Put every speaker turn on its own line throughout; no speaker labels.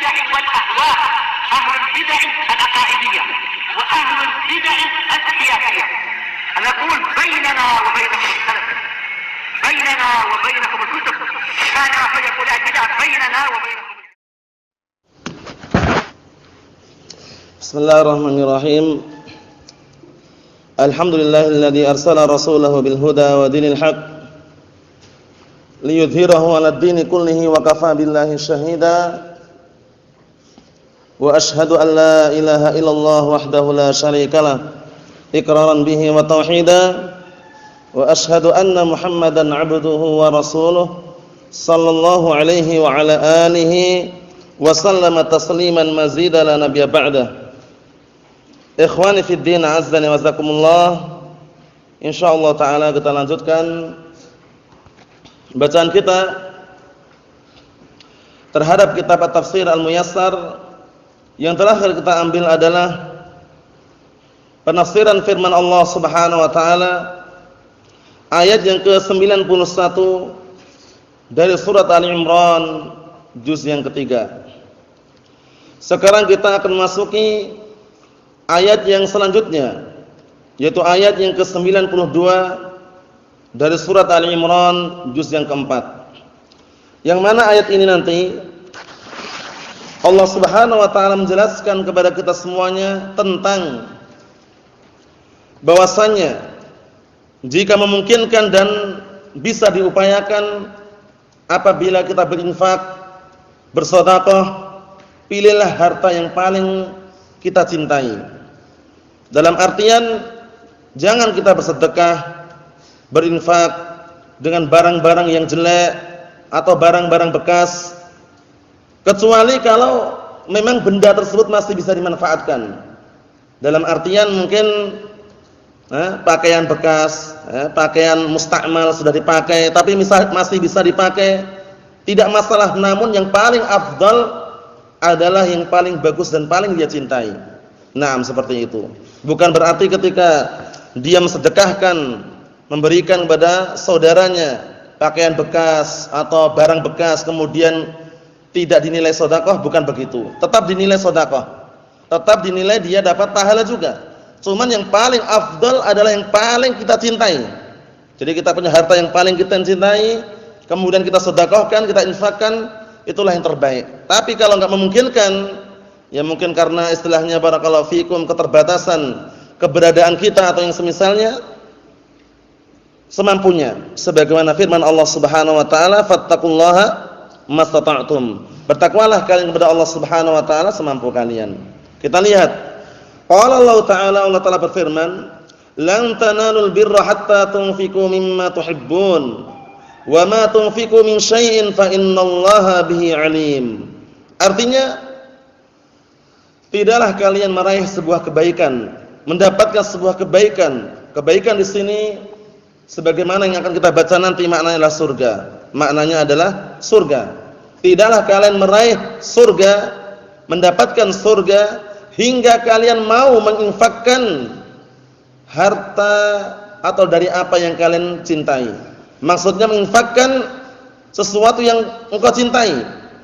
البدع والأهواء، أهل البدع العقائدية وأهل البدع السياسية. نقول بيننا وبينكم السلف، بيننا وبينكم الكتب، كان فيقول البدع بيننا وبينكم.
بسم الله الرحمن الرحيم. الحمد لله الذي أرسل رسوله بالهدى ودين الحق ليظهره على الدين كله وكفى بالله شهيدا وأشهد أن لا إله إلا الله وحده لا شريك له إقرارا به وتوحيدا وأشهد أن محمدا عبده ورسوله صلى الله عليه وعلى آله وسلم تسليما مزيدا لا نبي بعده. Ikhwani fid din, azzani wa jazakumullah. Insyaallah taala kita lanjutkan bacaan kita terhadap kitab At-Tafsir Al-Muyassar. Yang terakhir kita ambil adalah penafsiran firman Allah Subhanahu wa taala ayat yang ke-91 dari surat Ali Imran juz yang ketiga. Sekarang kita akan masuki ayat yang selanjutnya, yaitu ayat yang ke-92 dari surat Ali Imran juz yang keempat. Yang mana ayat ini nanti Allah Subhanahu wa taala menjelaskan kepada kita semuanya tentang bahwasannya jika memungkinkan dan bisa diupayakan apabila kita berinfak, bersedekah, pilihlah harta yang paling kita cintai. Dalam artian jangan kita bersedekah, berinfak dengan barang-barang yang jelek atau barang-barang bekas, kecuali kalau memang benda tersebut masih bisa dimanfaatkan. Dalam artian mungkin pakaian bekas, pakaian mustakmal sudah dipakai tapi masih bisa dipakai, tidak masalah. Namun yang paling afdal adalah yang paling bagus dan paling dia cintai. Naam, seperti itu. Bukan berarti ketika dia mensedekahkan, memberikan kepada saudaranya pakaian bekas atau barang bekas kemudian tidak dinilai sedekah, bukan begitu. Tetap dinilai sedekah. Tetap dinilai dia dapat pahala juga. Cuman yang paling afdal adalah yang paling kita cintai. Jadi kita punya harta yang paling kita cintai, kemudian kita sedekahkan, kita infakkan, itulah yang terbaik. Tapi kalau enggak memungkinkan, ya mungkin karena istilahnya barakallahu fikum keterbatasan keberadaan kita atau yang semisalnya, semampunya. Sebagaimana firman Allah Subhanahu wa taala, fattaqullaha mastata'tum. Bertakwalah kalian kepada Allah Subhanahu wa taala semampu kalian. Kita lihat. Qala Allah taala berfirman, "Lan tanalul birra hatta tunfiqu mimma tuhibbun, wa ma tunfiqu min syai'in fa innallaha bihi 'alim." Artinya, tidaklah kalian meraih sebuah kebaikan, mendapatkan sebuah kebaikan. Kebaikan di sini sebagaimana yang akan kita baca nanti maknanya adalah surga. Maknanya adalah surga. Tidaklah kalian meraih surga, mendapatkan surga hingga kalian mau menginfakkan harta atau dari apa yang kalian cintai. Maksudnya menginfakkan sesuatu yang engkau cintai.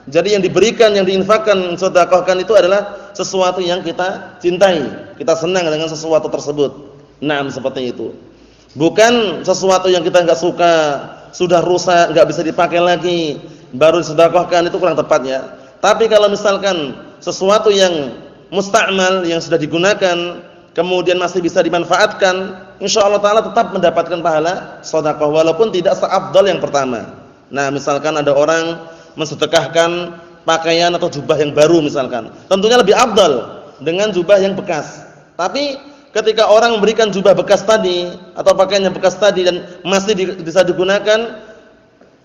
Jadi yang diberikan, yang diinfakkan, sedekahkan itu adalah sesuatu yang kita cintai. Kita senang dengan sesuatu tersebut. Naam, seperti itu. Bukan sesuatu yang kita enggak suka, sudah rusak, enggak bisa dipakai lagi, baru disedekahkan, itu kurang tepat ya. Tapi kalau misalkan sesuatu yang mustakmal, yang sudah digunakan, kemudian masih bisa dimanfaatkan, insyaallah taala tetap mendapatkan pahala sedekah walaupun tidak seafdal yang pertama. Nah, misalkan ada orang mensedekahkan pakaian atau jubah yang baru misalkan, tentunya lebih afdal dengan jubah yang bekas. Tapi ketika orang memberikan jubah bekas tadi atau pakaian yang bekas tadi dan masih bisa digunakan,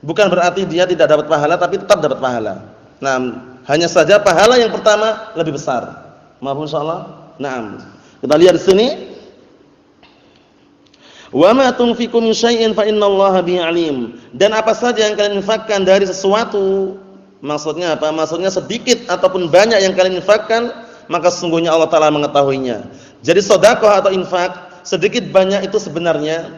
bukan berarti dia tidak dapat pahala, tapi tetap dapat pahala. Nah, hanya saja pahala yang pertama lebih besar. Maaf insyaallah. Naam. Kita lihat di sini. Wa ma tunfiqu min syai'in fa innallaha bihi 'alim. Dan apa saja yang kalian infakkan dari sesuatu, maksudnya apa? Maksudnya sedikit ataupun banyak yang kalian infakkan, maka sesungguhnya Allah taala mengetahuinya. Jadi sedekah atau infak, sedikit banyak itu sebenarnya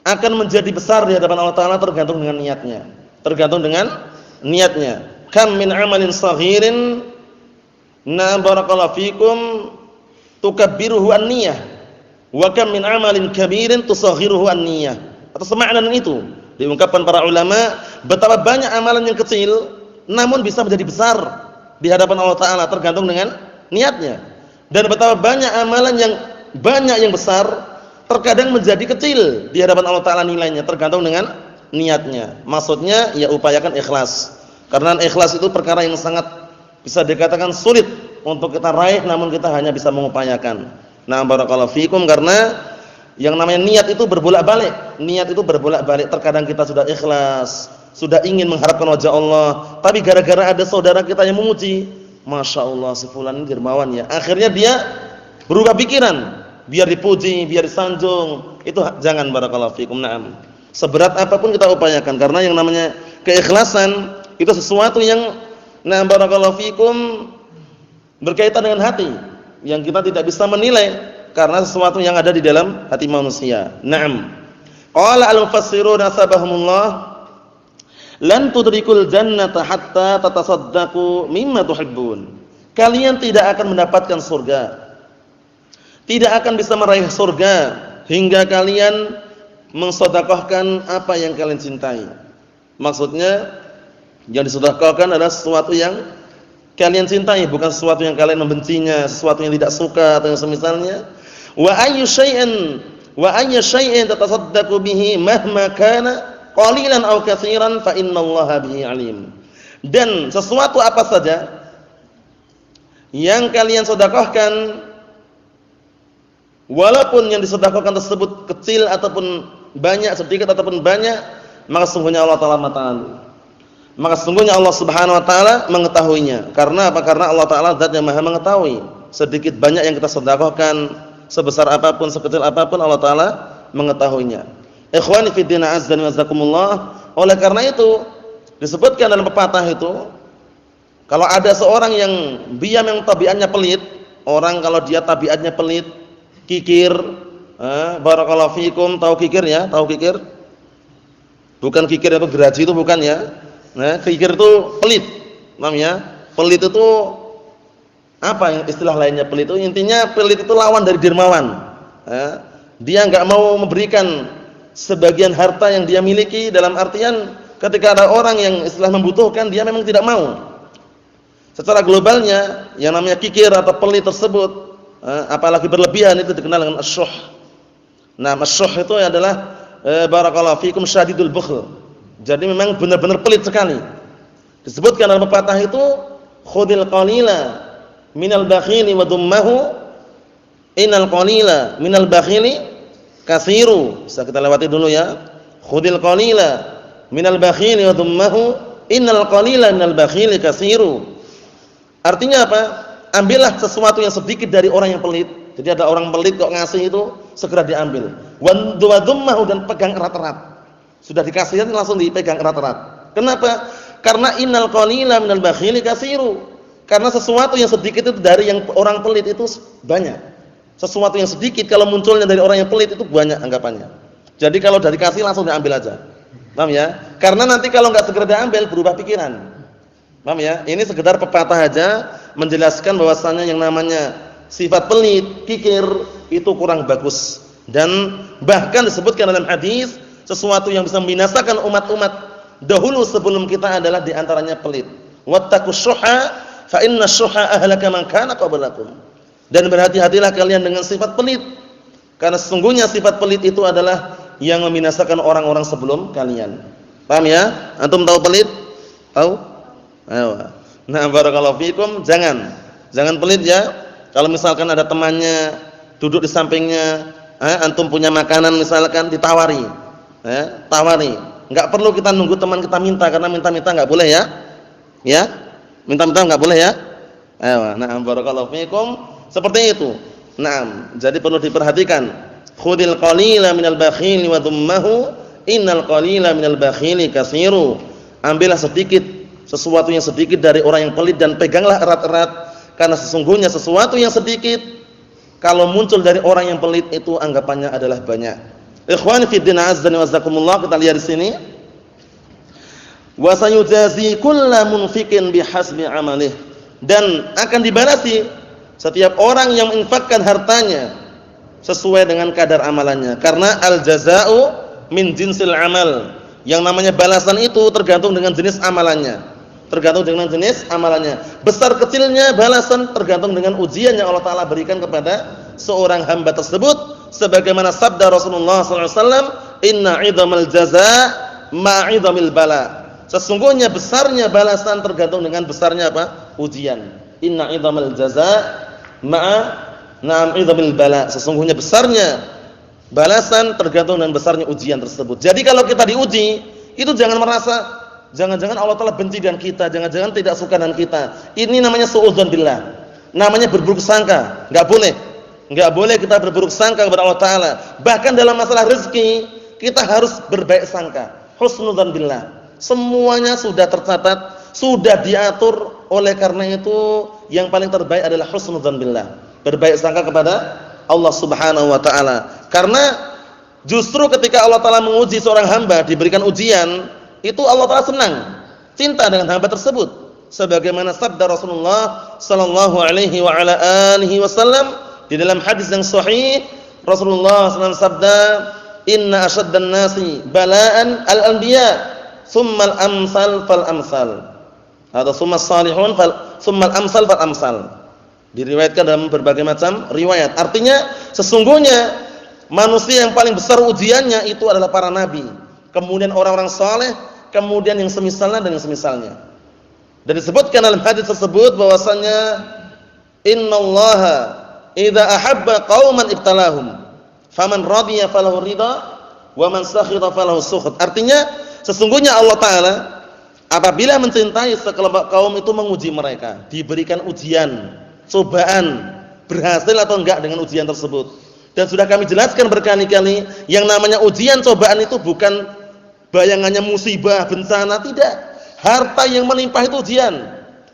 akan menjadi besar di hadapan Allah taala tergantung dengan niatnya. Tergantung dengan niatnya. Kam min 'amalin saghirin Na barakallahu fikum tukabbiruhu an-niyah wa kam min amalin kabirin tusaghiruhu an-niyah. Atau semakna itu diungkapkan para ulama betapa banyak amalan yang kecil namun bisa menjadi besar di hadapan Allah taala tergantung dengan niatnya. Dan betapa banyak amalan yang banyak yang besar terkadang menjadi kecil di hadapan Allah taala nilainya tergantung dengan niatnya. Maksudnya ya upayakan ikhlas. Karena ikhlas itu perkara yang sangat bisa dikatakan sulit untuk kita raih namun kita hanya bisa mengupayakan. Nah, barakallahu fikum, karena yang namanya niat itu berbolak-balik. Niat itu berbolak-balik. Terkadang kita sudah ikhlas, sudah ingin mengharapkan wajah Allah, tapi gara-gara ada saudara kita yang memuji, Masya Allah si fulan ini dermawan ya. Akhirnya dia berubah pikiran, biar dipuji, biar disanjung. Itu jangan, barakallahu fikum. Naam. Seberat apapun kita upayakan, karena yang namanya keikhlasan itu sesuatu yang barakallahu fikum berkaitan dengan hati yang kita tidak bisa menilai karena sesuatu yang ada di dalam hati manusia. Naam. Qala al-mufassirun asbahumullah lan tudrikul jannata hatta tatasaddaqu mimma tuhibbun. Kalian tidak akan mendapatkan surga. Tidak akan bisa meraih surga hingga kalian mensedekahkan apa yang kalian cintai. Maksudnya yang disedekahkan adalah sesuatu yang kalian cintai, bukan sesuatu yang kalian membencinya, sesuatu yang tidak suka atau yang semisalnya. Wa ayyu syai'in tatasaddaqu bihi mahma kana qalilan aw katsiran fa innallaha bihi alim. Dan sesuatu apa saja yang kalian sedekahkan, walaupun yang disedekahkan tersebut kecil ataupun banyak, sedikit ataupun banyak, maka sungguhnya Allah Ta'ala mengetahui. Maka sungguhnya Allah Subhanahu wa taala mengetahuinya. Karena apa? Karena Allah Taala zat yang Maha mengetahui. Sedikit banyak yang kita sedekahkan, sebesar apapun, sekecil apapun, Allah Taala mengetahuinya. Ikhwani fi din azza wa jazakumullah. Oleh karena itu disebutkan dalam pepatah itu, kalau ada seorang yang dia memang tabiatnya pelit, orang kalau dia tabiatnya pelit, kikir, barakallahu fikum, tahu kikir ya? Tahu kikir? Bukan kikir apa geraji itu bukan ya? Nah, kikir itu pelit, namanya. Pelit itu apa yang istilah lainnya pelit itu? Intinya pelit itu lawan dari dermawan. Dia enggak mau memberikan sebagian harta yang dia miliki, dalam artian ketika ada orang yang istilah membutuhkan, dia memang tidak mau. Secara globalnya yang namanya kikir atau pelit tersebut, apalagi berlebihan, itu dikenal dengan asyuh. Nah, asyuh itu adalah barakallahu fikum syadidul bukhl. Jadi memang benar-benar pelit sekali. Disebutkan dalam pepatah itu, khudil qalila minal bakhili wa dummahu innal qalila minal bakhili katsiru. Bisa kita lewati dulu ya. Khudil qalila minal bakhili wa dummahu innal qalila minal bakhili katsiru. Artinya apa? Ambillah sesuatu yang sedikit dari orang yang pelit. Jadi ada orang pelit kok ngasih itu, segera diambil. Wa dummahu, dan pegang erat-erat. Sudah dikasihkan langsung dipegang erat-erat. Kenapa? Karena innal qalila minal bakhili katsiru. Karena sesuatu yang sedikit itu dari yang orang pelit itu banyak. Sesuatu yang sedikit kalau munculnya dari orang yang pelit itu banyak anggapannya. Jadi kalau dari kasih langsung diambil aja. Paham ya? Karena nanti kalau enggak segera diambil berubah pikiran. Paham ya? Ini sekedar pepatah aja menjelaskan bahwasannya yang namanya sifat pelit, kikir itu kurang bagus. Dan bahkan disebutkan dalam hadis, sesuatu yang bisa membinasakan umat-umat dahulu sebelum kita adalah diantaranya pelit. Wattaqus syuha fa inna syuha ahlaka man kana qablakum. Dan berhati-hatilah kalian dengan sifat pelit, karena sesungguhnya sifat pelit itu adalah yang membinasakan orang-orang sebelum kalian. Paham ya? Antum tahu pelit? Tahu? Ayo. Nah, barakallahu fikum, jangan pelit ya. Kalau misalkan ada temannya duduk di sampingnya, antum punya makanan misalkan, ditawari. Tawari. Enggak perlu kita nunggu teman kita minta, karena minta-minta enggak boleh ya. Ya? Minta-minta enggak boleh ya. Ayo, nah barakallahu fikum, seperti itu. Naam, jadi perlu diperhatikan. Khudil qalila minal bakhili wa dhummahu innal qalila minal bakhili katsiru. Ambillah sedikit, sesuatu yang sedikit dari orang yang pelit dan peganglah erat-erat, karena sesungguhnya sesuatu yang sedikit kalau muncul dari orang yang pelit itu anggapannya adalah banyak. Ikhwani fi din azza wa jazakumullah, kita lihat di sini. Wa sayujazi kullu munfiqin bihasbi amalih. dan akan dibalasi setiap orang yang menginfakkan hartanya sesuai dengan kadar amalannya. Karena al-jaza'u min jinsil amal. Yang namanya balasan itu tergantung dengan jenis amalannya. Tergantung dengan jenis amalannya. Besar kecilnya balasan tergantung dengan ujian yang Allah Ta'ala berikan kepada seorang hamba tersebut. Sebagaimana sabda Rasulullah SAW, inna idhamal jaza' ma'idhamil bala. Sesungguhnya besarnya balasan tergantung dengan besarnya apa? Ujian. Inna idhamal jaza' ma'idhamil bala. Sesungguhnya besarnya balasan tergantung dengan besarnya ujian tersebut. Jadi kalau kita diuji, itu jangan merasa jangan-jangan Allah Ta'ala benci dengan kita, jangan-jangan tidak suka dengan kita. Ini namanya suudzon billah. Namanya berburuk sangka. Enggak boleh. Enggak boleh kita berburuk sangka kepada Allah Ta'ala. Bahkan dalam masalah rezeki, kita harus berbaik sangka. Husnudzon billah. Semuanya sudah tercatat, sudah diatur. Oleh karena itu, yang paling terbaik adalah husnudzon billah. Berbaik sangka kepada Allah Subhanahu wa Ta'ala. Karena justru ketika Allah Ta'ala menguji seorang hamba, diberikan ujian, itu Allah Ta'ala senang, cinta dengan hamba tersebut. Sebagaimana sabda Rasulullah sallallahu alaihi wa ala alihi wasallam di dalam hadis yang sahih, Rasulullah sallallahu sabda, inna asyaddan nasi bala'an al-anbiya, thumma al-amsal fal-amsal. Atau thumma salihun thumma al-amsal fal-amsal. Diriwayatkan dalam berbagai macam riwayat. Artinya sesungguhnya manusia yang paling besar ujiannya itu adalah para nabi, kemudian orang-orang saleh, kemudian yang semisalnya dan yang semisalnya. Dan disebutkan dalam hadis tersebut bahwasanya innallaha idza ahabba qauman ibtalahum faman radiya falahu ridha wa man sakhita falahu sukht. Artinya sesungguhnya Allah Ta'ala apabila mencintai sekelompok kaum itu menguji mereka, diberikan ujian, cobaan, berhasil atau enggak dengan ujian tersebut. Dan sudah kami jelaskan berkali-kali, yang namanya ujian cobaan itu bukan bayangannya musibah, bencana, tidak. Harta yang melimpah itu ujian.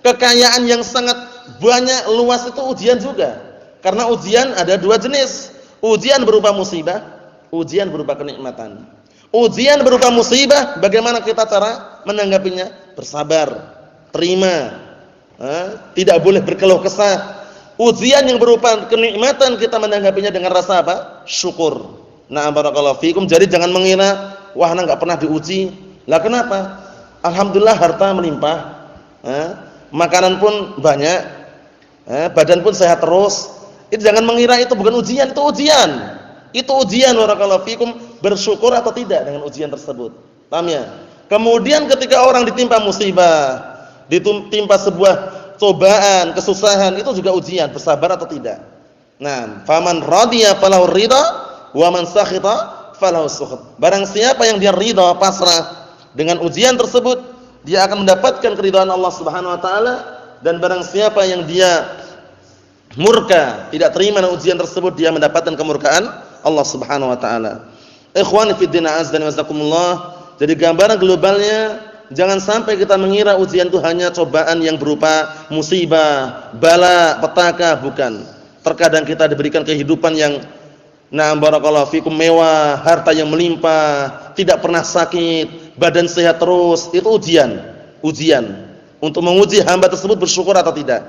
Kekayaan yang sangat banyak, luas itu ujian juga. Karena ujian ada dua jenis. Ujian berupa musibah, ujian berupa kenikmatan. Ujian berupa musibah, bagaimana kita cara menanggapinya? Bersabar, terima. Tidak boleh berkeluh kesah. Ujian yang berupa kenikmatan kita menanggapinya dengan rasa apa? Syukur. Nah, barakallahu fikum. Jadi jangan mengira wah ana enggak pernah diuji. Lah kenapa? Alhamdulillah harta melimpah. Makanan pun banyak. Badan pun sehat terus. Itu jangan mengira itu bukan ujian, itu ujian. Itu ujian barakallahu fikum, bersyukur atau tidak dengan ujian tersebut. Paham ya? Kemudian ketika orang ditimpa musibah, ditimpa sebuah cobaan, kesusahan, itu juga ujian, bersabar atau tidak. Nah, faman radiya falahu ridha wa man sakhita falahu sukht. Barang siapa yang dia ridha, pasrah dengan ujian tersebut, dia akan mendapatkan keridhaan Allah Subhanahu wa taala, dan barang siapa yang dia murka, tidak terima dengan ujian tersebut, dia mendapatkan kemurkaan Allah Subhanahu wa taala. Ikhwani fid din, azza wa jazakumullah. Jadi gambaran globalnya, jangan sampai kita mengira ujian itu hanya cobaan yang berupa musibah, bala, petaka, bukan. Terkadang kita diberikan kehidupan yang barakallahu fikum mewah, harta yang melimpah, tidak pernah sakit, badan sehat terus, itu ujian. Ujian untuk menguji hamba tersebut bersyukur atau tidak.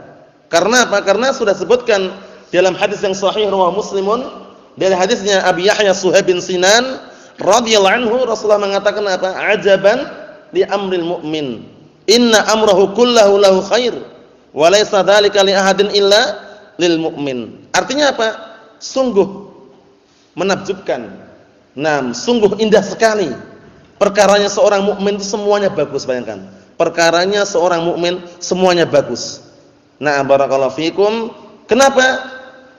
Karena apa? Karena sudah sebutkan dalam hadis yang sahih riwayat Muslimun, dari hadisnya Abi Yahya Suhaib bin Sinan radhiyallahu anhu, Rasulullah mengatakan apa? Ajaban li amril mu'min, inna amrahu kullahu lahu khair wa laysa dzalika li ahadin illa lil mu'min. Artinya apa? Sungguh menakjubkan. Sungguh indah sekali. Perkaranya seorang mukmin itu semuanya bagus, bayangkan. Perkaranya seorang mukmin semuanya bagus. Barakallahu fikum. Kenapa?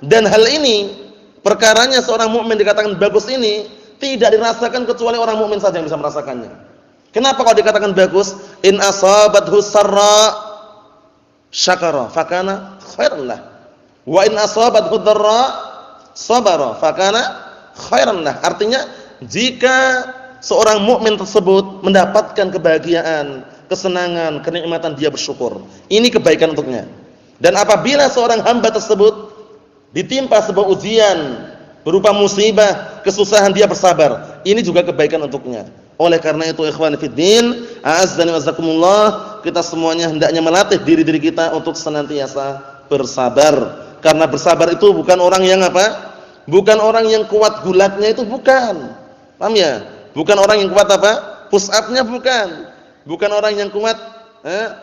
Dan hal ini, perkaranya seorang mukmin dikatakan bagus ini tidak dirasakan kecuali orang mukmin saja yang bisa merasakannya. Kenapa kalau dikatakan bagus? In asabathu sarra syakara fakana khairan lah. Wa in asabathu dharra sabara fakana khairan lah. Artinya jika seorang mukmin tersebut mendapatkan kebahagiaan, kesenangan, kenikmatan, dia bersyukur. Ini kebaikan untuknya. Dan apabila seorang hamba tersebut ditimpa sebuah ujian berupa musibah, kesusahan, dia bersabar. Ini juga kebaikan untuknya. Oleh karena itu ikhwan fiddin, a'azzani wa jazakumullah, kita semuanya hendaknya melatih diri-diri kita untuk senantiasa bersabar. Karena bersabar itu bukan orang yang apa? Bukan orang yang kuat gulatnya, itu bukan. Paham ya? Bukan orang yang kuat apa? Push up-nya bukan. Bukan orang yang kuat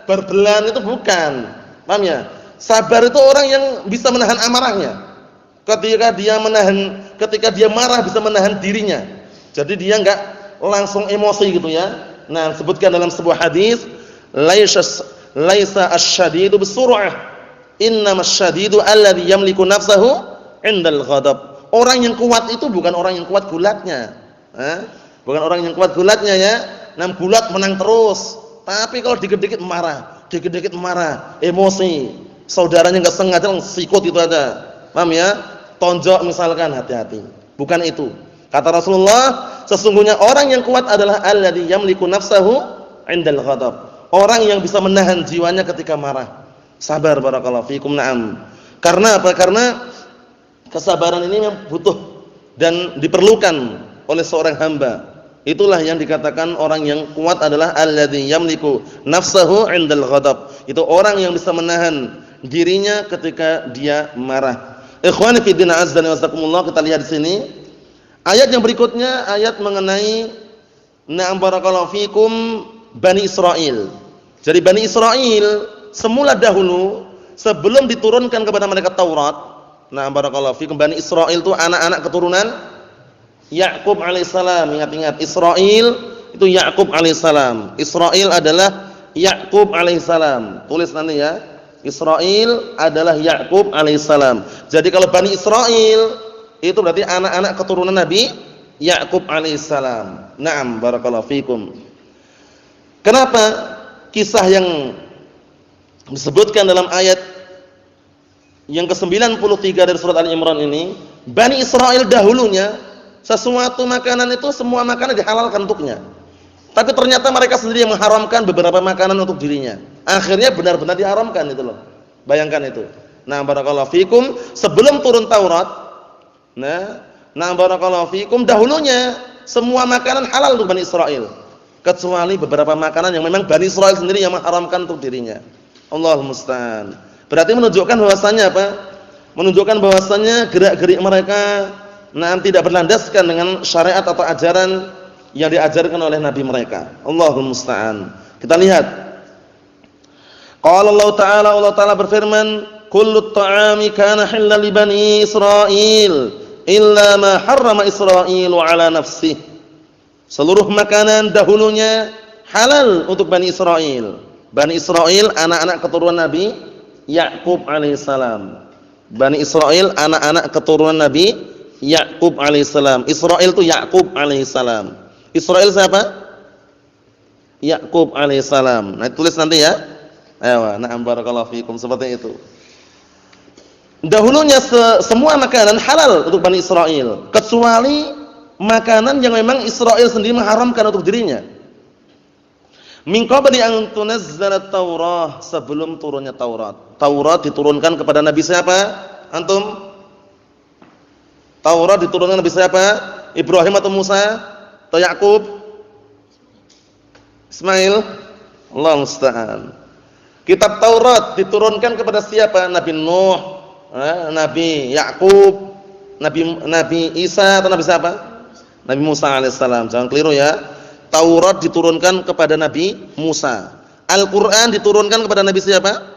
berbelan, itu bukan. Paham ya? Sabar itu orang yang bisa menahan amarahnya. Ketika dia marah bisa menahan dirinya. Jadi dia enggak langsung emosi gitu ya. Nah, sebutkan dalam sebuah hadis, laisa asy-syadidu bisur'ah, innamas syadidu alladzi yamliku nafsahu 'indal ghadab. Orang yang kuat itu bukan orang yang kuat gulatnya. Bukan orang yang kuat gulatnya ya. Nah, gulat menang terus. Tapi kalau dikit-dikit marah, emosi. Saudaranya enggak sengaja sikut itu ada. Paham ya? Tonjok misalkan, hati-hati. Bukan itu. Kata Rasulullah, sesungguhnya orang yang kuat adalah alladzi yamliku nafsahu 'indal ghadab. Orang yang bisa menahan jiwanya ketika marah. Sabar, barakallahu fikum. Na'am. Karena apa? Karena kesabaran ini memang butuh dan diperlukan oleh seorang hamba. Itulah yang dikatakan orang yang kuat adalah alladzi yamliku nafsahu 'indal ghadab. Itu orang yang bisa menahan dirinya ketika dia marah. Ikhwani fi din, azza wa jazakumullah, kita lihat di sini. Ayat yang berikutnya ayat mengenai na'am barakallahu fikum Bani Israil. Jadi Bani Israil semula dahulu sebelum diturunkan kepada mereka Taurat, na'am barakallahu fikum, Bani Israil itu anak-anak keturunan Ya'qub alaihissalam. Ingat-ingat, Israil itu Ya'qub alaihissalam. Israil adalah Ya'qub alaihissalam. Tulis nanti ya. Israil adalah Ya'qub alaihissalam. Jadi kalau Bani Israil itu berarti anak-anak keturunan Nabi Ya'qub alaihissalam. Naam, barakallahu fikum. Kenapa kisah yang disebutkan dalam ayat yang ke-93 dari surat Al-Imran ini, Bani Israil dahulunya sesuatu makanan itu semua makanan dihalalkan untuknya. Tapi ternyata mereka sendiri yang mengharamkan beberapa makanan untuk dirinya. Akhirnya benar-benar diharamkan itu loh. Bayangkan itu. Nah, barakallahu fikum, sebelum turun Taurat, Nah barakallahu fikum, dahulunya semua makanan halal untuk Bani Israil, kecuali beberapa makanan yang memang Bani Israil sendiri yang mengharamkan untuk dirinya. Allahul musta'an. Berarti menunjukkan bahwasannya apa? Menunjukkan bahwasannya gerak-gerik mereka tidak berlandaskan dengan syariat atau ajaran yang diajarkan oleh Nabi mereka. Allahul musta'an. Kita lihat. Qala Allah Ta'ala berfirman, kullu ta'ami kana halal li Bani Israil illa ma harrama Israilu ala nafsih. Seluruh makanan dahulunya halal untuk Bani Israil. Bani Israil anak-anak keturunan Nabi Ya'qub alaihissalam. Bani Israil anak-anak keturunan Nabi Ya'qub alaihissalam. Israil itu Ya'qub alaihissalam. Israil siapa? Ya'qub alaihissalam. Nah, tulis nanti ya. Ayo, na'am barakallahu fikum, seperti itu. Dahulunya semua makanan halal untuk Bani Israil, kecuali makanan yang memang Israil sendiri mengharamkan untuk dirinya. Min qabli an tunazzalat Taurah, sebelum turunnya Taurat. Taurat diturunkan kepada Nabi siapa? Antum? Taurat diturunkan Nabi siapa? Ibrahim atau Musa? Atau Ya'qub? Ismail? Allah musta'an. Kitab Taurat diturunkan kepada siapa? Nabi Nuh, Nabi Ya'qub, Nabi Isa atau Nabi siapa? Nabi Musa alaihissalam. Jangan keliru ya. Taurat diturunkan kepada Nabi Musa. Al-Quran diturunkan kepada Nabi siapa?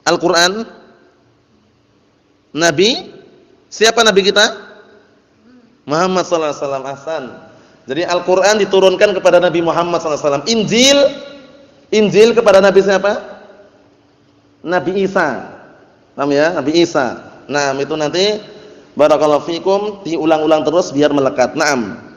Al-Quran? Nabi? Siapa Nabi kita? Muhammad sallallahu alaihi wasallam. Ahsan. Jadi Al-Quran diturunkan kepada Nabi Muhammad sallallahu alaihi wasallam. Injil kepada Nabi siapa? Nabi Isa. Paham ya? Nabi Isa. Nah, itu nanti barakallahu fikum diulang-ulang terus biar melekat. Naam.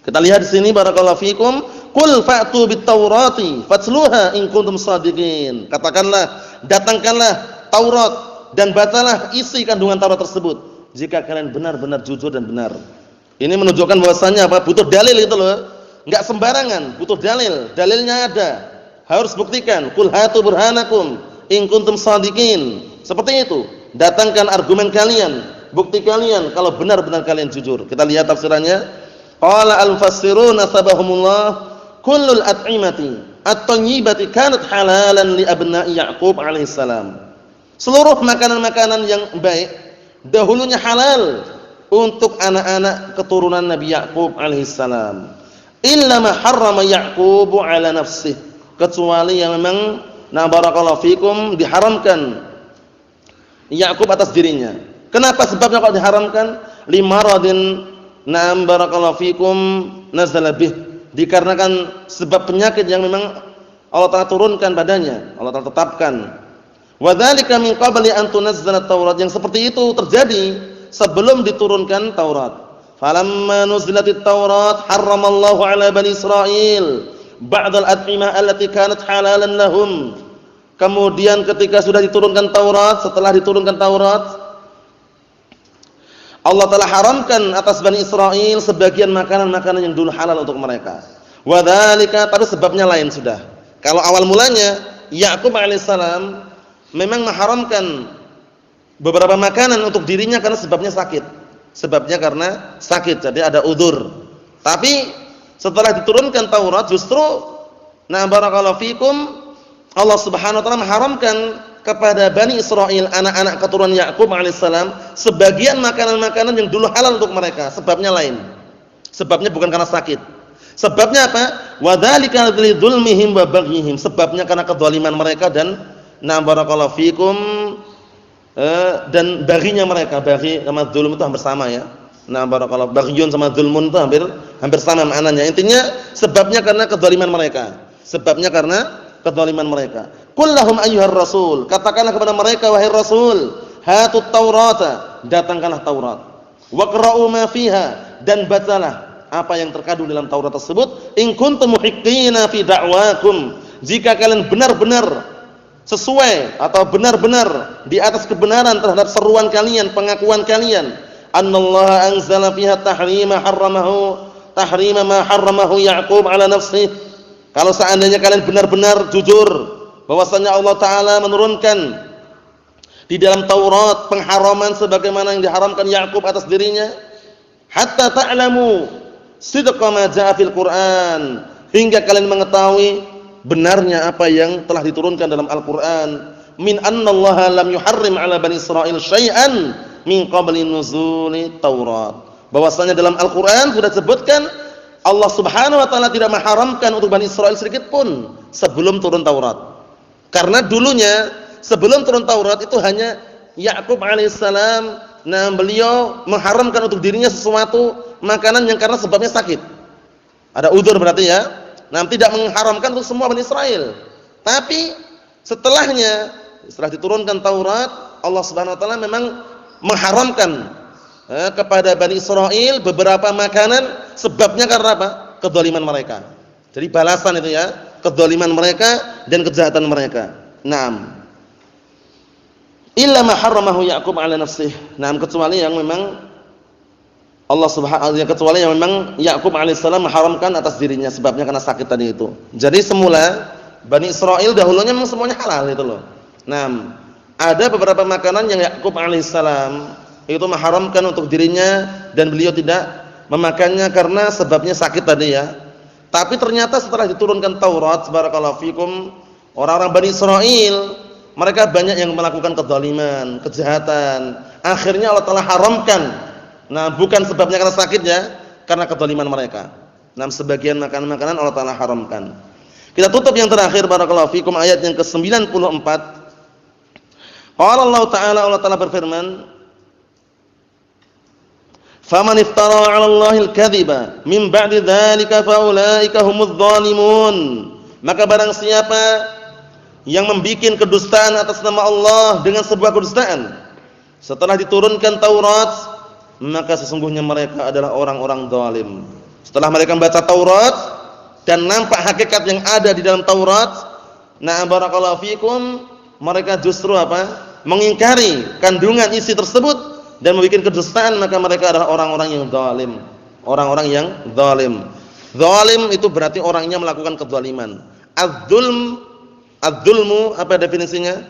Kita lihat di sini barakallahu fikum, qul fa'tu bit-taurati fatsluha in kuntum shadiqin. Katakanlah, datangkanlah Taurat dan bacalah isi kandungan Taurat tersebut jika kalian benar-benar jujur dan benar. Ini menunjukkan bahwasannya apa? Butuh dalil itu loh. Enggak sembarangan, butuh dalil. Dalilnya ada. Harus buktikan. Qul hatu burhanakum in kuntum shadiqin. Seperti itu. Datangkan argumen kalian, bukti kalian kalau benar-benar kalian jujur. Kita lihat tafsirannya. Qala al-mufassirun asbahumullah kullul at'imati at-thayyibati kanat halalan li abna'i Ya'qub alaihi salam. Seluruh makanan-makanan yang baik dahulunya halal untuk anak-anak keturunan Nabi Ya'qub alaihi salam. Illa ma harrama Ya'qub ala nafsihi, kecuali yang memang barakallahu fikum diharamkan Ya'qub atas dirinya. Kenapa sebabnya kok diharamkan? Limaradin barakallahu fikum nazala bih, dikarenakan sebab penyakit yang memang Allah Ta'ala turunkan padanya, Allah Ta'ala tetapkan. Wa dzalika min qabli an tunazzala Taurat, yang seperti itu terjadi sebelum diturunkan Taurat. Falamma nuzilatit Taurat harramallahu ala bani Israil ba'dal at'imah allati kanat halalan lahum. Kemudian ketika sudah diturunkan Taurat, setelah diturunkan Taurat, Allah Ta'ala haramkan atas Bani Israel sebagian makanan-makanan yang dulu halal untuk mereka. Wa dzalika, tapi sebabnya lain sudah. Kalau awal mulanya Ya'qub alaihissalam memang mengharamkan beberapa makanan untuk dirinya karena sebabnya sakit. Sebabnya karena sakit, jadi ada udzur. Tapi setelah diturunkan Taurat justru barakallahu fikum Allah Subhanahu wa taala mengharamkan kepada Bani Israil, anak-anak keturunan Ya'qub alaihissalam, sebagian makanan-makanan yang dulu halal untuk mereka. Sebabnya lain. Sebabnya bukan karena sakit. Sebabnya apa? Wa dzalika lidzulmihim wa baghihim. Sebabnya karena kezaliman mereka dan barakallahu fikum dan baginya mereka. Bagi sama zulm itu hampir sama ya. Barakallahu, baghiyun sama zulmun itu hampir sama maknanya. Intinya sebabnya karena kezaliman mereka. Sebabnya karena kezaliman mereka. Qul lahum ayyuhar rasul, katakanlah kepada mereka wahai rasul, hatut taurata, datangkanlah Taurat. Waqra'u ma fiha, dan bacalah apa yang terkandung dalam Taurat tersebut. In kuntum muhiqqina fi da'wakum, jika kalian benar-benar sesuai atau benar-benar di atas kebenaran terhadap seruan kalian, pengakuan kalian, annallaha anzala fiha tahrima ma harramahu Ya'qub ala nafsihi. Kalau seandainya kalian benar-benar jujur bahwasanya Allah Ta'ala menurunkan di dalam Taurat pengharaman sebagaimana yang diharamkan Ya'qub atas dirinya, hatta ta'lamu sidqa ma ja'a fil Qur'an, hingga kalian mengetahui benarnya apa yang telah diturunkan dalam Al-Qur'an, min annallaha lam yuharrim 'ala bani Israil syai'an min qabli nuzuli Taurat, bahwasanya dalam Al-Qur'an sudah disebutkan Allah Subhanahu wa taala tidak mengharamkan untuk Bani Israil sedikit pun sebelum turun Taurat. Karena dulunya sebelum turun Taurat itu hanya Ya'qub alaihissalam, beliau mengharamkan untuk dirinya sesuatu makanan yang karena sebabnya sakit. Ada udzur berarti ya. Tidak mengharamkan untuk semua Bani Israil. Tapi setelahnya, setelah diturunkan Taurat, Allah Subhanahu wa taala memang mengharamkan kepada Bani Israil beberapa makanan, sebabnya karena apa? Kedzaliman mereka. Jadi balasan itu ya, kedzaliman mereka dan kejahatan mereka. Naam. Illa ma harramahu Ya'qub 'ala nafsihi. Kecuali yang memang Allah Subhanahu wa taala, kecuali yang memang Ya'qub alaihissalam mengharamkan atas dirinya, sebabnya karena sakit tadi itu. Jadi semula Bani Israil dahulunya memang semuanya halal itu loh. Ada beberapa makanan yang Ya'qub alaihissalam itu mengharamkan untuk dirinya dan beliau tidak memakannya karena sebabnya sakit tadi ya. Tapi ternyata setelah diturunkan Taurat, barakallahu fikum, orang-orang Bani Israil mereka banyak yang melakukan kezaliman, kejahatan. Akhirnya Allah Ta'ala haramkan. Bukan sebabnya karena sakit ya, karena kezaliman mereka. Sebagian makanan-makanan Allah Ta'ala haramkan. Kita tutup yang terakhir, barakallahu fikum, ayat yang ke-94. Qala Allah Ta'ala berfirman, faman iftara 'ala Allahil kadhiba min ba'di dzalika fa ulaika humudz zalimun. Maka barang siapa yang membikin kedustaan atas nama Allah dengan sebuah kedustaan setelah diturunkan Taurat, maka sesungguhnya mereka adalah orang-orang zalim. Setelah mereka membaca Taurat dan nampak hakikat yang ada di dalam Taurat, barakallahu fikum, mereka justru mengingkari kandungan isi tersebut dan membuat kedustaan, maka mereka adalah orang-orang yang zalim. Orang-orang yang zalim. Zalim itu berarti orangnya melakukan kezaliman. Az-zulmu apa definisinya?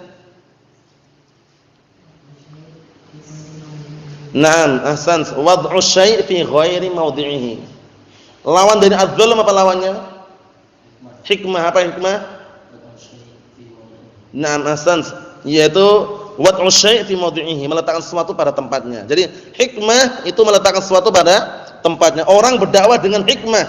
Ahsan. Wad'u syai' fi ghairi mawdi'ihi. Lawan dari az-zulm apa lawannya? Hikmah apa hikmah? Naam ahsan, yaitu wad'u syai' fi mawdi'ihi, meletakkan sesuatu pada tempatnya. Jadi hikmah itu meletakkan sesuatu pada tempatnya. Orang berdakwah dengan hikmah.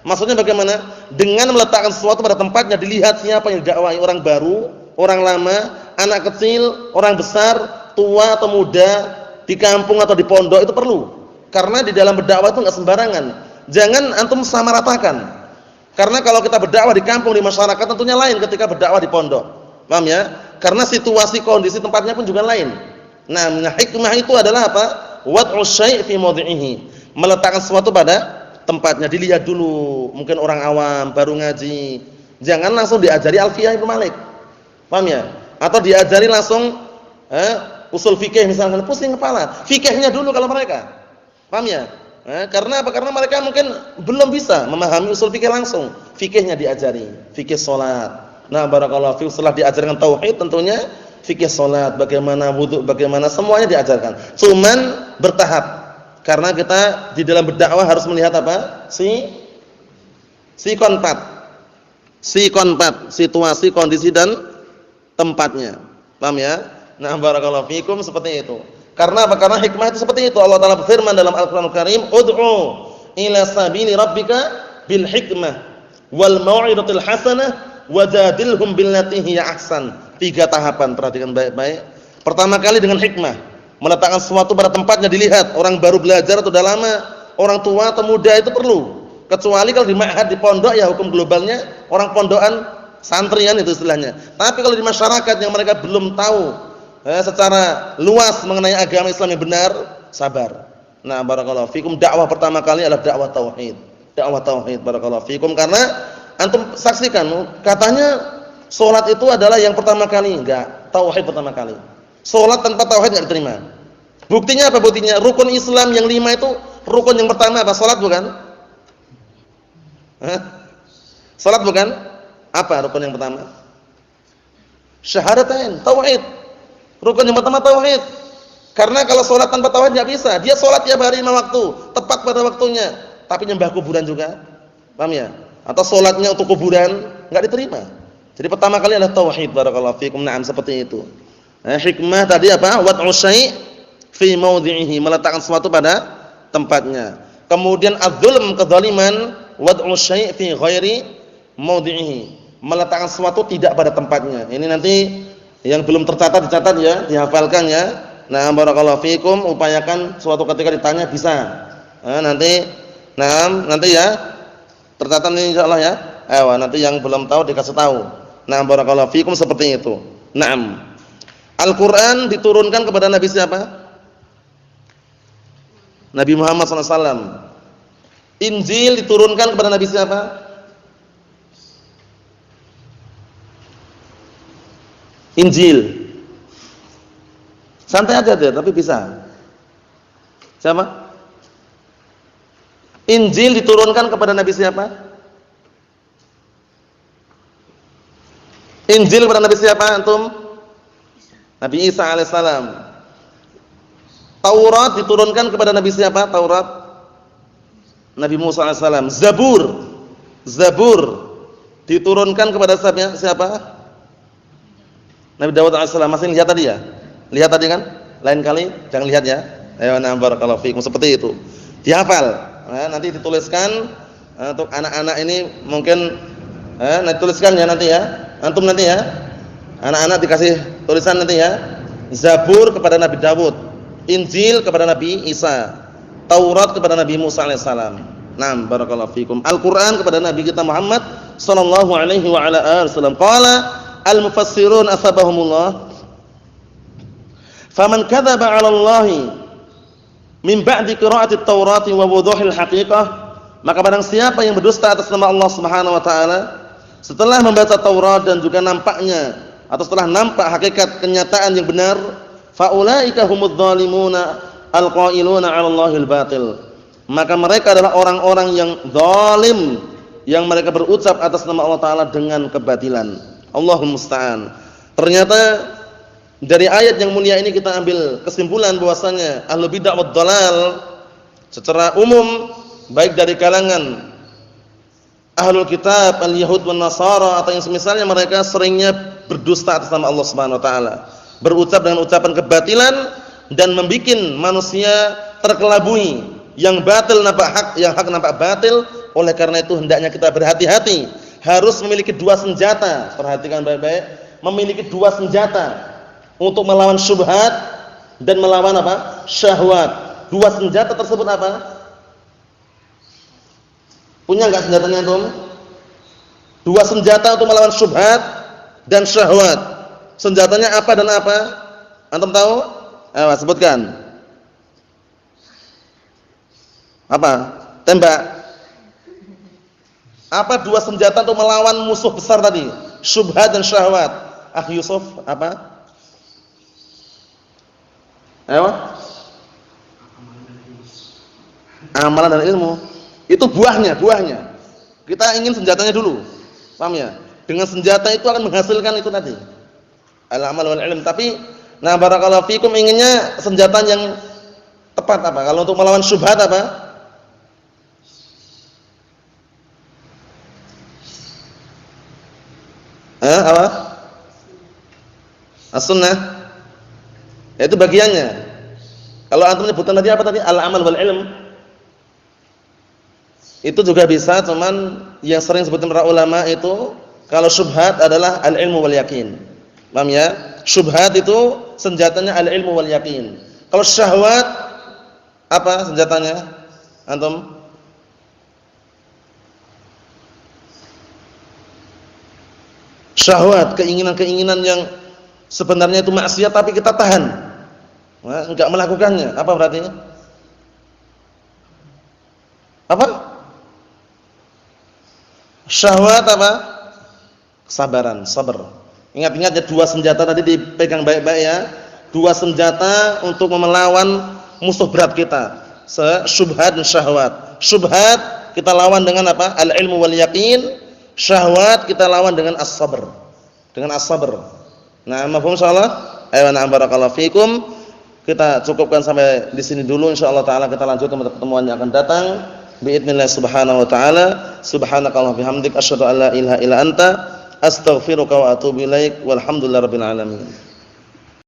Maksudnya bagaimana? Dengan meletakkan sesuatu pada tempatnya, dilihat siapa yang didakwahi, orang baru, orang lama, anak kecil, orang besar, tua atau muda, di kampung atau di pondok, itu perlu. Karena di dalam berdakwah itu enggak sembarangan. Jangan antum samaratakan. Karena kalau kita berdakwah di kampung, di masyarakat tentunya lain ketika berdakwah di pondok. Paham ya? Karena situasi kondisi tempatnya pun juga lain. Nah, hikmah itu adalah apa? Wad'u syai' fi mawdi'ihi. Meletakkan sesuatu pada tempatnya, dilihat dulu. Mungkin orang awam baru ngaji. Jangan langsung diajari Alfiyah Ibnu Malik. Paham ya? Atau diajari langsung usul fikih misalkan, pusing kepala. Fikihnya dulu kalau mereka. Paham ya? Karena apa? Karena mereka mungkin belum bisa memahami usul fikih langsung. Fikihnya diajari, fikih salat. Nah, barakallahu fiik, setelah diajarkan tauhid tentunya fikih salat, bagaimana wudu, bagaimana semuanya diajarkan. Cuman bertahap. Karena kita di dalam berdakwah harus melihat apa? Sikon 4, situasi, kondisi dan tempatnya. Paham ya? Nah, barakallahu fiikum, seperti itu. Karena apa? Karena hikmah itu seperti itu. Allah Taala berfirman dalam Al-Qur'anul Karim, "Ud'u ila sabili rabbika bil hikmah wal mau'izatil hasanah wajadilhum billati hiya ahsan." 3 tahapan, perhatikan baik-baik. Pertama kali dengan hikmah, meletakkan sesuatu pada tempatnya, dilihat orang baru belajar atau sudah lama, orang tua atau muda, itu perlu. Kecuali kalau di ma'had, di pondok, ya hukum globalnya orang pondokan, santrian itu istilahnya. Tapi kalau di masyarakat yang mereka belum tahu secara luas mengenai agama Islam yang benar, sabar. Nah, barakallahu fikum, dakwah pertama kali adalah dakwah tauhid. Dakwah tauhid, barakallahu fikum, karena antum saksikan, katanya salat itu adalah yang pertama kali, enggak, tauhid pertama kali. Salat tanpa tauhid enggak diterima. Buktinya apa? Buktinya rukun Islam yang 5 itu, rukun yang pertama apa? Salat bukan? Salat bukan? Apa rukun yang pertama? Syahadatain, tauhid. Rukun yang pertama tauhid. Karena kalau salat tanpa tauhid enggak bisa. Dia salat tiap hari 5 waktu, tepat pada waktunya, tapi nyembah kuburan juga. Paham ya? Atau salatnya untuk kuburan enggak diterima. Jadi pertama kali adalah tauhid, barakallahu fikum. Naam, seperti itu. Hikmah tadi apa? Wad'u syai' fi mawdi'ihi, meletakkan sesuatu pada tempatnya. Kemudian adzulm, kedzaliman, wad'u syai' fi ghairi mawdi'ihi, meletakkan sesuatu tidak pada tempatnya. Ini nanti yang belum tercatat dicatat ya, dihafalkan ya. Nah, barakallahu fikum, upayakan suatu ketika ditanya bisa. Nanti ya tercatat ini insyaallah ya. Nanti yang belum tahu dikasih tahu. Nah, barakallahu fikum, seperti itu. Naam. Al-Quran diturunkan kepada Nabi siapa? Nabi Muhammad SAW. Injil diturunkan kepada Nabi siapa? Injil. Santai aja deh, tapi bisa. Siapa? Injil diturunkan kepada Nabi siapa? Injil kepada Nabi siapa antum? Nabi Isa alaihissalam. Taurat diturunkan kepada Nabi siapa? Taurat Nabi Musa alaihissalam. Zabur diturunkan kepada siapa? Nabi Dawud alaihissalam. Masih lihat tadi ya? Lihat tadi kan? Lain kali jangan lihat ya. Ayo, nah, barakallahu fiikum, seperti itu. Dihafal. Nanti dituliskan untuk anak-anak ini mungkin nanti tuliskan ya nanti ya. Antum nanti ya. Anak-anak dikasih tulisan nanti ya. Zabur kepada Nabi Dawud, Injil kepada Nabi Isa, Taurat kepada Nabi Musa alaihissalam. Naam, barakallahu fikum. Al-Qur'an kepada Nabi kita Muhammad sallallahu alaihi wa ala alihi wasallam. Qala al-mufassirun asabahumullah, faman kadzaba 'ala Allah min ba'di qira'ati at-Taurat wa wuduhil haqiqah, maka barang siapa yang berdusta atas nama Allah Subhanahu wa taala setelah membaca Taurat dan juga nampaknya atau setelah nampak hakikat kenyataan yang benar, faulaika humudz zalimuna alqailuna 'ala Allahil batil, maka mereka adalah orang-orang yang zalim yang mereka berucap atas nama Allah taala dengan kebatilan. Allahul musta'an. Ternyata dari ayat yang mulia ini kita ambil kesimpulan bahwasanya ahlul bid'ah wad dhalal secara umum, baik dari kalangan ahlul kitab, al-yahud wan nasara atau yang semisalnya, mereka seringnya berdusta atas nama Allah Subhanahu wa taala, berucap dengan ucapan kebatilan dan membuat manusia terkelabui, yang batil nampak hak, yang hak nampak batil. Oleh karena itu hendaknya kita berhati-hati, harus memiliki dua senjata. Perhatikan baik-baik, memiliki dua senjata untuk melawan syubhat dan melawan apa? Syahwat. Dua senjata tersebut apa? Punya enggak senjatanya antum? Dua senjata untuk melawan syubhat dan syahwat. Senjatanya apa dan apa? Antum tahu? Ayo sebutkan. Apa? Tembak. Apa dua senjata untuk melawan musuh besar tadi? Syubhat dan syahwat. Akhi Yusuf, apa? Ayo. Amalan dan ilmu. Itu buahnya. Kita ingin senjatanya dulu. Paham ya? Dengan senjata itu akan menghasilkan itu tadi. Al-amal wal ilm. Tapi nah barakallahu fikum, inginnya senjata yang tepat apa? Kalau untuk melawan syubhat apa? Apa? As-sunnah. Itu bagiannya. Kalau antum menyebutkan tadi apa tadi? Al-amal wal ilm. Itu juga bisa, cuman yang sering sebutin para ulama itu kalau syubhat adalah al-ilmu wal yakin. Paham ya? Syubhat itu senjatanya al-ilmu wal yakin. Kalau syahwat apa senjatanya? Antum? Syahwat, keinginan-keinginan yang sebenarnya itu maksiat tapi kita tahan. Nah, enggak melakukannya. Apa berarti? Apa? Syahwat apa? Kesabaran, sabar. Ingat-ingat ya, dua senjata tadi dipegang baik-baik ya. Dua senjata untuk melawan musuh berat kita. Syubhat dan syahwat. Syubhat kita lawan dengan apa? Al-ilmu wal yaqin. Syahwat kita lawan dengan as-sabr. Dengan as-sabr. Nah, mafhum insyaallah? Ayo na'am barakallahu fikum. Kita cukupkan sampai di sini dulu, insyaallah taala kita lanjutkan pada pertemuan yang akan datang. Biidznillah subhanahu wa taala. Subhanakallahumma bihamdik asyhadu an la ilaha illa anta astaghfiruka wa atubu ilaik. Walhamdulillahirabbil alamin.